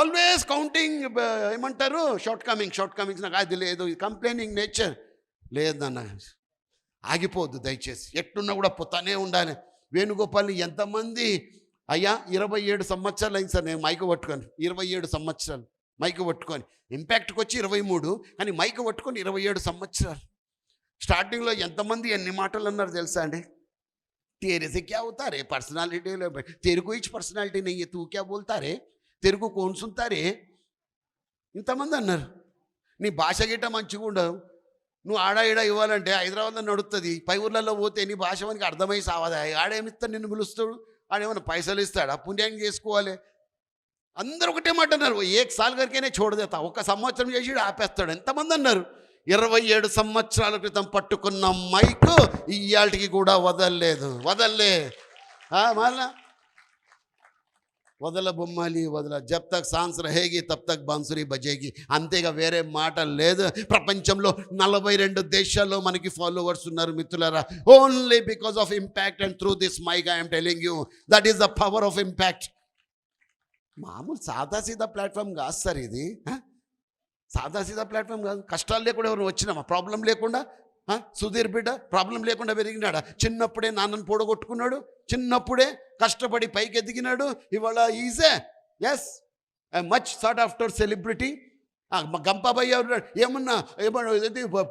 Always counting, ఏమంటారు, short Cummins. నాకు అది లేదు, కంప్లైనింగ్ నేచర్ లేదన్న. ఆగిపోద్దు దయచేసి, ఎట్టున్నా కూడా పోతానే ఉండాలి. వేణుగోపాల్ని ఎంతమంది, అయ్యా 27 సంవత్సరాలు అయింది సార్ నేను మైకు పట్టుకొని, 27 సంవత్సరాలు మైకు పట్టుకొని. ఇంపాక్ట్కి వచ్చి 23, కానీ మైకు పట్టుకొని 27 సంవత్సరాలు. స్టార్టింగ్లో ఎంతమంది ఎన్ని మాటలు అన్నారు తెలుసా అండి? तेरे से क्या होता रे, पर्सनालिटी तेरे को ही पर्सनालिटी नहीं है, तू क्या बोलता रे, तेरे को कौन सुनता रे, ఇంతమంది అన్నారు. నీ భాష గిట్ట మంచిగా ఉండవు, నువ్వు ఆడ ఈడ ఇవ్వాలంటే హైదరాబాద్లో నడుస్తుంది, పై ఊర్లలో పోతే నీ భాష మనకి అర్థమై సావదా. ఆడేమిస్తాడు, నిన్ను పిలుస్తాడు, ఆడేమన్నా పైసలు ఇస్తాడా, పుణ్యాన్ని చేసుకోవాలి. అందరూ ఒకటే మాట అన్నారు, ఏక్ సాల్ కరికైనా చూడదేతా, ఒక్క సంవత్సరం చేసి ఆపేస్తాడు. ఎంతమంది అన్నారు? 27 సంవత్సరాల క్రితం పట్టుకున్న మైకు ఇయ్యాటికి కూడా వదలలేదు. మళ్ళా వదల బొమ్మాలి వదల, జబ్ తక్ సాన్స్ రహేగి తబ్ తక్ బాన్సురీ బజేగి, అంతేగా వేరే మాట లేదు. ప్రపంచంలో 42 దేశాల్లో మనకి ఫాలోవర్స్ ఉన్నారు మిత్రులారా, only because of impact. And through this mic I'm telling you that is the power of impact. మామూలు సాదాసీదా ప్లాట్ఫామ్ కాదు సార్ ఇది, సాదాసీదా ప్లాట్ఫామ్ కాదు. కష్టాలు లేకుండా ఎవరు వచ్చినామా? ప్రాబ్లం లేకుండా. సుధీర్ బిడ్డ ప్రాబ్లం లేకుండా పెరిగినాడా? చిన్నప్పుడే నాన్నను పొడగొట్టుకున్నాడు, చిన్నప్పుడే కష్టపడి పైకి ఎదిగినాడు. ఇవాళ ఈజే ఎస్ మచ్ సార్ట్ ఆఫ్టర్ సెలబ్రిటీ. గంపాబయ్య ఏమన్నా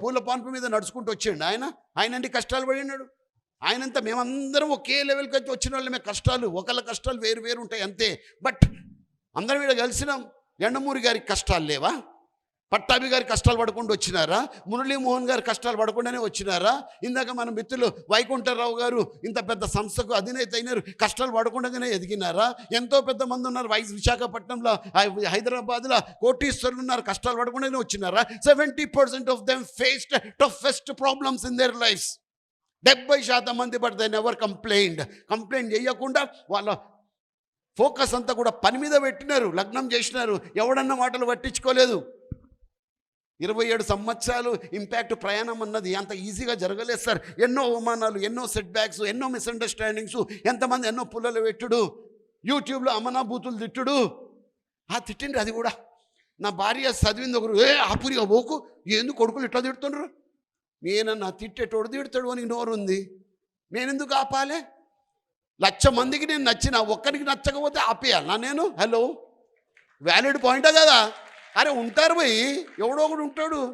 పూల పాన్పు మీద నడుచుకుంటూ వచ్చాడు ఆయన అంటే కష్టాలు పడినాడు. ఆయనంతా మేమందరం ఒకే లెవెల్కి వచ్చి వచ్చిన వాళ్ళమే. కష్టాలు ఒకళ్ళ కష్టాలు వేరు వేరు ఉంటాయి అంతే. బట్ అందరం ఇక్కడ కలిసినాం. ఎండమూరి గారికి కష్టాలు లేవా? పట్టాభి గారి కష్టాలు పడకుండా వచ్చినారా? మురళీమోహన్ గారు కష్టాలు పడకుండానే వచ్చినారా? ఇందాక మన మిత్రులు వైకుంఠరావు గారు ఇంత పెద్ద సంస్థకు అధినేత అయినారు, కష్టాలు పడకుండానే ఎదిగినారా? ఎంతో పెద్ద మంది ఉన్నారు విశాఖపట్నంలో, హైదరాబాద్లో కోటీశ్వరులు ఉన్నారు, కష్టాలు పడకుండానే వచ్చినారా? 70% of them faced toughest problems in there lifes. 70% మంది, బట్ దే నెవర్ కంప్లైంట్ చేయకుండా వాళ్ళ ఫోకస్ అంతా కూడా పని మీద పెట్టినారు, లగ్నం చేసినారు, ఎవడన్నా మాటలు పట్టించుకోలేదు. 27 సంవత్సరాలు ఇంపాక్ట్ ప్రయాణం అన్నది అంత ఈజీగా జరగలేదు సార్. ఎన్నో అవమానాలు, ఎన్నో సెట్ బ్యాక్స్, ఎన్నో మిస్అండర్స్టాండింగ్స్, ఎంతమంది ఎన్నో పుల్లలు పెట్టుడు, యూట్యూబ్లో అమనాభూతులు తిట్టుడు. తిట్టిండ్రు అది కూడా. నా భార్య చదివింది ఒకరు, ఆపురిగా పోకు, ఎందుకు కొడుకులు ఇట్లా తిడుతుండ్రు, నేనన్నా తిట్టేటోడు తిడతాడు అని నోరు ఉంది, నేనెందుకు ఆపాలే? 1,00,000 మందికి నేను నచ్చిన, ఒక్కరికి నచ్చకపోతే ఆపేయాలి నేను? హలో, వ్యాలిడ్ పాయింటా కదా? అరే ఉంటారు పోయి, ఎవడో ఒకడు ఉంటాడు.